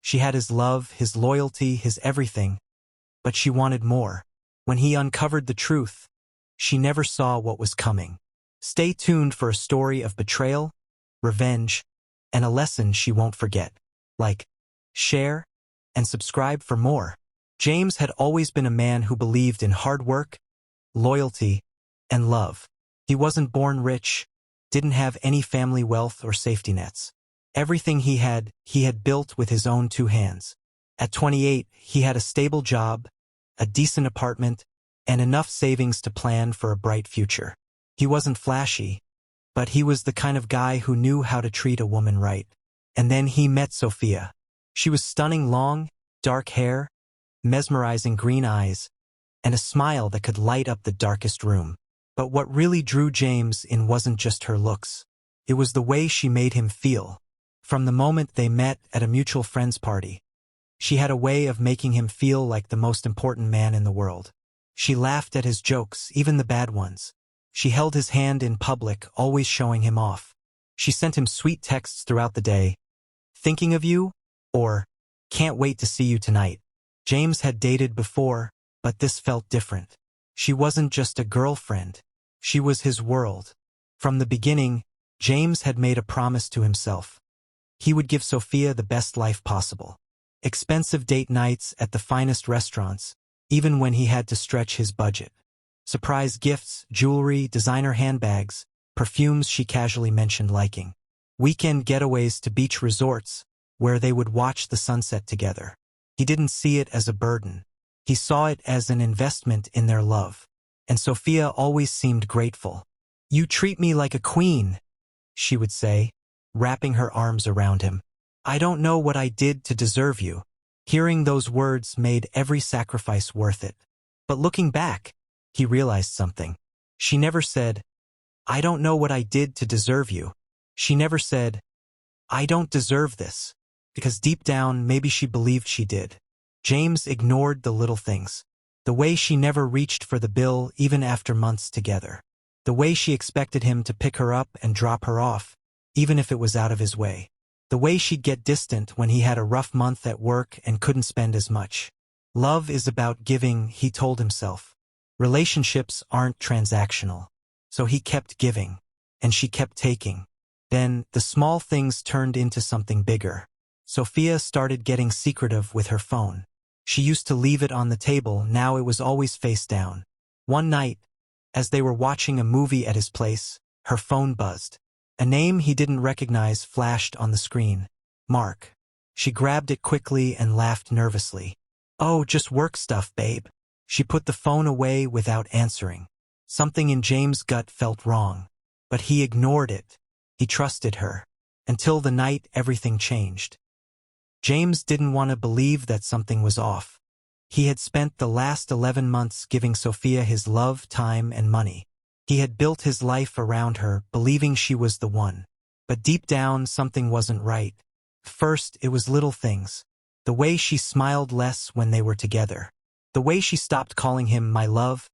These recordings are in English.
She had his love, his loyalty, his everything, but she wanted more. When he uncovered the truth, she never saw what was coming. Stay tuned for a story of betrayal, revenge, and a lesson she won't forget. Like, share, and subscribe for more. James had always been a man who believed in hard work, loyalty, and love. He wasn't born rich, didn't have any family wealth or safety nets. Everything he had built with his own two hands. At 28, he had a stable job, a decent apartment, and enough savings to plan for a bright future. He wasn't flashy, but he was the kind of guy who knew how to treat a woman right. And then he met Sophia. She was stunning, long, dark hair, mesmerizing green eyes, and a smile that could light up the darkest room. But what really drew James in wasn't just her looks. It was the way she made him feel. From the moment they met at a mutual friend's party, she had a way of making him feel like the most important man in the world. She laughed at his jokes, even the bad ones. She held his hand in public, always showing him off. She sent him sweet texts throughout the day. Thinking of you? Or, can't wait to see you tonight. James had dated before, but this felt different. She wasn't just a girlfriend. She was his world. From the beginning, James had made a promise to himself. He would give Sophia the best life possible. Expensive date nights at the finest restaurants, even when he had to stretch his budget. Surprise gifts, jewelry, designer handbags, perfumes she casually mentioned liking. Weekend getaways to beach resorts, where they would watch the sunset together. He didn't see it as a burden. He saw it as an investment in their love. And Sophia always seemed grateful. "You treat me like a queen," she would say, wrapping her arms around him. "I don't know what I did to deserve you." Hearing those words made every sacrifice worth it. But looking back, he realized something. She never said, "I don't know what I did to deserve you." She never said, "I don't deserve this," because deep down maybe she believed she did. James ignored the little things. The way she never reached for the bill even after months together. The way she expected him to pick her up and drop her off, even if it was out of his way. The way she'd get distant when he had a rough month at work and couldn't spend as much. Love is about giving, he told himself. Relationships aren't transactional. So he kept giving, and she kept taking. Then, the small things turned into something bigger. Sophia started getting secretive with her phone. She used to leave it on the table, now it was always face down. One night, as they were watching a movie at his place, her phone buzzed. A name he didn't recognize flashed on the screen. Mark. She grabbed it quickly and laughed nervously. "Oh, just work stuff, babe." She put the phone away without answering. Something in James' gut felt wrong. But he ignored it. He trusted her. Until the night everything changed. James didn't want to believe that something was off. He had spent the last 11 months giving Sophia his love, time, and money. He had built his life around her, believing she was the one. But deep down, something wasn't right. First, it was little things. The way she smiled less when they were together. The way she stopped calling him my love,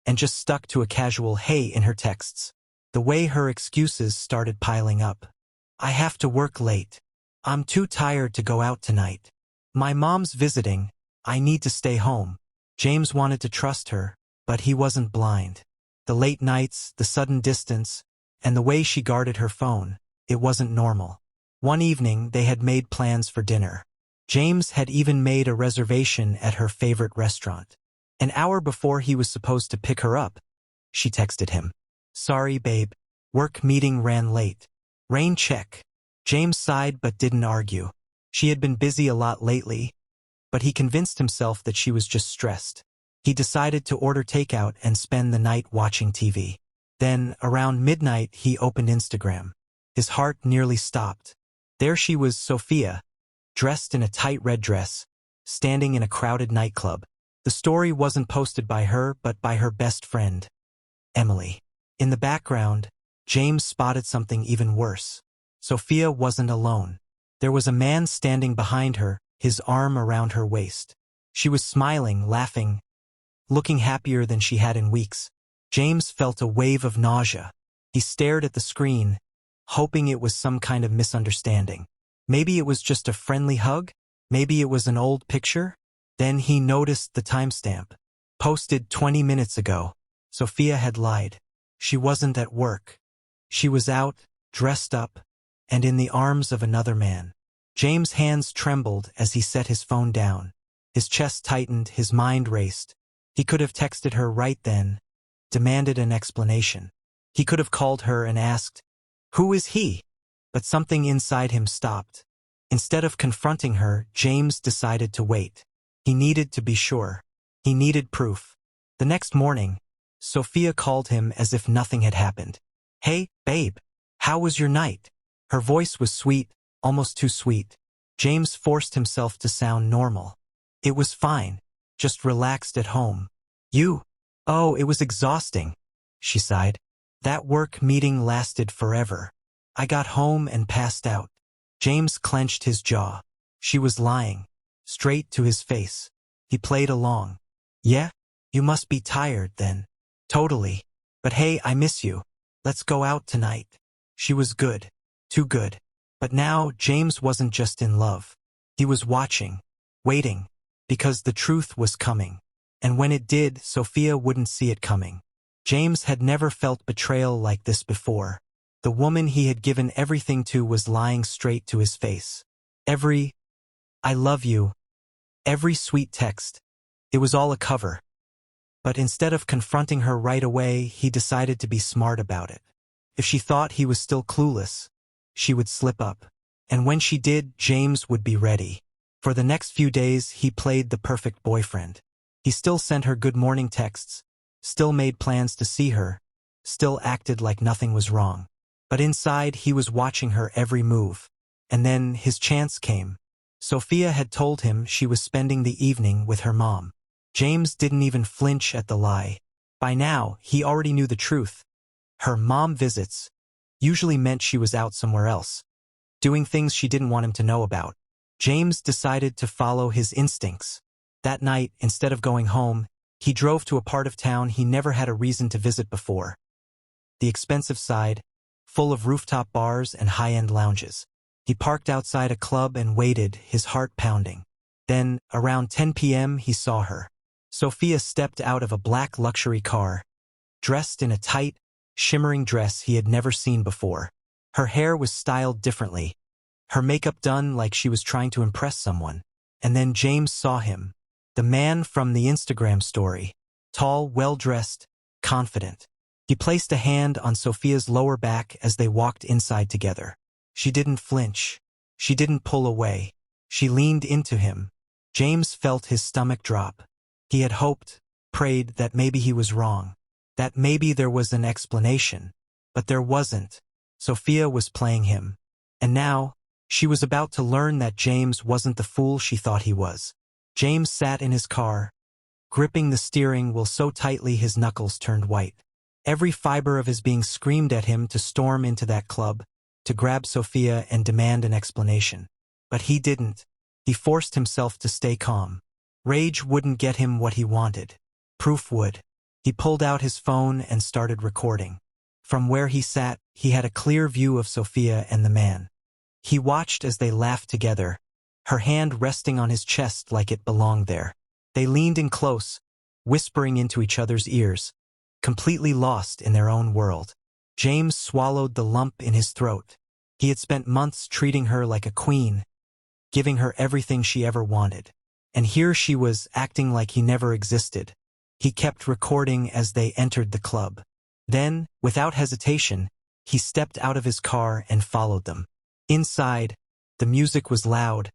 and just stuck to a casual hey in her texts. The way her excuses started piling up. "I have to work late. I'm too tired to go out tonight. My mom's visiting. I need to stay home." James wanted to trust her, but he wasn't blind. The late nights, the sudden distance, and the way she guarded her phone, it wasn't normal. One evening, they had made plans for dinner. James had even made a reservation at her favorite restaurant. An hour before he was supposed to pick her up, she texted him. "Sorry, babe. Work meeting ran late. Rain check." James sighed but didn't argue. She had been busy a lot lately, but he convinced himself that she was just stressed. He decided to order takeout and spend the night watching TV. Then, around midnight, he opened Instagram. His heart nearly stopped. There she was, Sophia, dressed in a tight red dress, standing in a crowded nightclub. The story wasn't posted by her, but by her best friend, Emily. In the background, James spotted something even worse. Sophia wasn't alone. There was a man standing behind her, his arm around her waist. She was smiling, laughing, looking happier than she had in weeks. James felt a wave of nausea. He stared at the screen, hoping it was some kind of misunderstanding. Maybe it was just a friendly hug? Maybe it was an old picture? Then he noticed the timestamp. Posted 20 minutes ago. Sophia had lied. She wasn't at work. She was out, dressed up, and in the arms of another man. James' hands trembled as he set his phone down. His chest tightened, his mind raced. He could have texted her right then, demanded an explanation. He could have called her and asked, "Who is he?" But something inside him stopped. Instead of confronting her, James decided to wait. He needed to be sure. He needed proof. The next morning, Sophia called him as if nothing had happened. "Hey, babe, how was your night?" Her voice was sweet, almost too sweet. James forced himself to sound normal. "It was fine. Just relaxed at home. You?" "Oh, it was exhausting," she sighed. "That work meeting lasted forever. I got home and passed out." James clenched his jaw. She was lying. Straight to his face. He played along. "Yeah? You must be tired, then." "Totally. But hey, I miss you. Let's go out tonight." She was good. Too good. But now, James wasn't just in love. He was watching. Waiting. Because the truth was coming. And when it did, Sophia wouldn't see it coming. James had never felt betrayal like this before. The woman he had given everything to was lying straight to his face. Every "I love you," every sweet text. It was all a cover. But instead of confronting her right away, he decided to be smart about it. If she thought he was still clueless, she would slip up. And when she did, James would be ready. For the next few days, he played the perfect boyfriend. He still sent her good morning texts, still made plans to see her, still acted like nothing was wrong. But inside, he was watching her every move. And then his chance came. Sophia had told him she was spending the evening with her mom. James didn't even flinch at the lie. By now, he already knew the truth. Her mom visits usually meant she was out somewhere else, doing things she didn't want him to know about. James decided to follow his instincts. That night, instead of going home, he drove to a part of town he never had a reason to visit before. The expensive side, full of rooftop bars and high-end lounges. He parked outside a club and waited, his heart pounding. Then, around 10 p.m., he saw her. Sophia stepped out of a black luxury car, dressed in a tight, shimmering dress he had never seen before. Her hair was styled differently, her makeup done like she was trying to impress someone. And then James saw him, the man from the Instagram story, tall, well-dressed, confident. He placed a hand on Sophia's lower back as they walked inside together. She didn't flinch. She didn't pull away. She leaned into him. James felt his stomach drop. He had hoped, prayed that maybe he was wrong, that maybe there was an explanation. But there wasn't. Sophia was playing him. And now, she was about to learn that James wasn't the fool she thought he was. James sat in his car, gripping the steering wheel so tightly his knuckles turned white. Every fiber of his being screamed at him to storm into that club, to grab Sophia and demand an explanation. But he didn't. He forced himself to stay calm. Rage wouldn't get him what he wanted. Proof would. He pulled out his phone and started recording. From where he sat, he had a clear view of Sophia and the man. He watched as they laughed together, her hand resting on his chest like it belonged there. They leaned in close, whispering into each other's ears, completely lost in their own world. James swallowed the lump in his throat. He had spent months treating her like a queen, giving her everything she ever wanted. And here she was, acting like he never existed. He kept recording as they entered the club. Then, without hesitation, he stepped out of his car and followed them. Inside, the music was loud,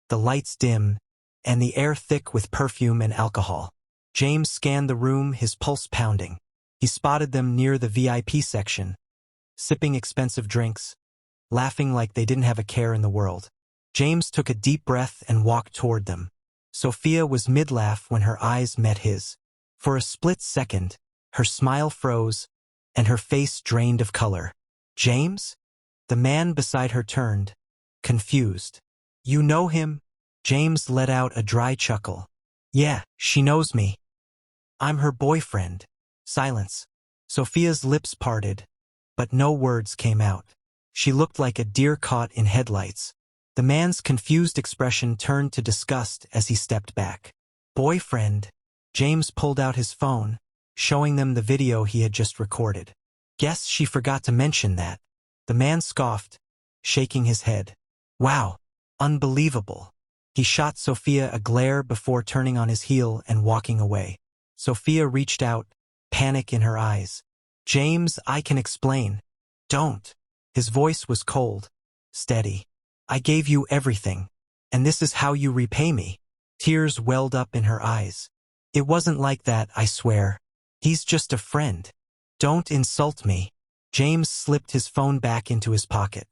the lights dim, and the air thick with perfume and alcohol. James scanned the room, his pulse pounding. He spotted them near the VIP section, sipping expensive drinks, laughing like they didn't have a care in the world. James took a deep breath and walked toward them. Sophia was mid-laugh when her eyes met his. For a split second, her smile froze, and her face drained of color. "James?" The man beside her turned, confused. "You know him?" James let out a dry chuckle. "Yeah, she knows me. I'm her boyfriend." Silence. Sophia's lips parted, but no words came out. She looked like a deer caught in headlights. The man's confused expression turned to disgust as he stepped back. Boyfriend. James pulled out his phone, showing them the video he had just recorded. Guess she forgot to mention that. The man scoffed, shaking his head. Wow, unbelievable. He shot Sophia a glare before turning on his heel and walking away. Sophia reached out, panic in her eyes. James, I can explain. Don't. His voice was cold, steady. I gave you everything, and this is how you repay me. Tears welled up in her eyes. It wasn't like that, I swear. He's just a friend. Don't insult me. James slipped his phone back into his pocket.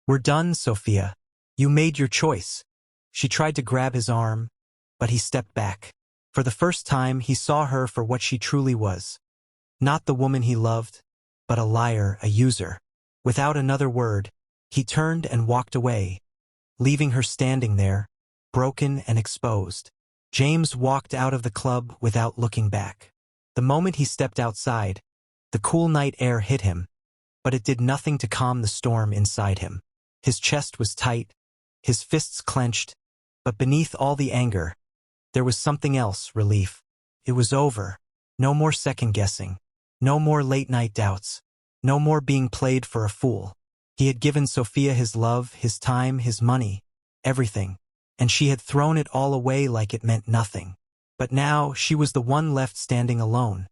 We're done, Sophia. You made your choice. She tried to grab his arm, but he stepped back. For the first time, he saw her for what she truly was. Not the woman he loved, but a liar, a user. Without another word, he turned and walked away, leaving her standing there, broken and exposed. James walked out of the club without looking back. The moment he stepped outside, the cool night air hit him, but it did nothing to calm the storm inside him. His chest was tight, his fists clenched, but beneath all the anger, there was something else, relief. It was over. No more second-guessing. No more late-night doubts. No more being played for a fool. He had given Sophia his love, his time, his money, everything, and she had thrown it all away like it meant nothing. But now she was the one left standing alone,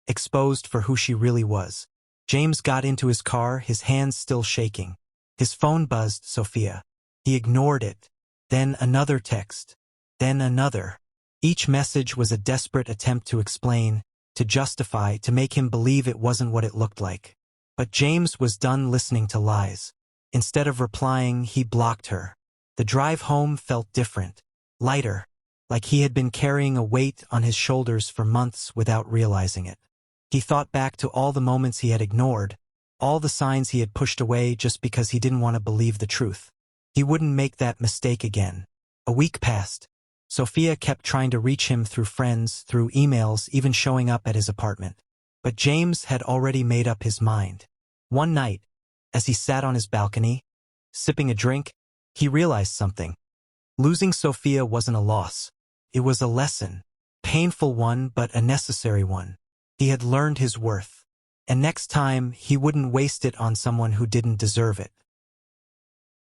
exposed for who she really was. James got into his car, his hands still shaking. His phone buzzed, Sophia. He ignored it. Then another text. Then another. Each message was a desperate attempt to explain, to justify, to make him believe it wasn't what it looked like. But James was done listening to lies. Instead of replying, he blocked her. The drive home felt different, lighter, like he had been carrying a weight on his shoulders for months without realizing it. He thought back to all the moments he had ignored, all the signs he had pushed away just because he didn't want to believe the truth. He wouldn't make that mistake again. A week passed. Sophia kept trying to reach him through friends, through emails, even showing up at his apartment. But James had already made up his mind. One night, as he sat on his balcony, sipping a drink, he realized something. Losing Sophia wasn't a loss. It was a lesson. Painful one, but a necessary one. He had learned his worth. And next time, he wouldn't waste it on someone who didn't deserve it.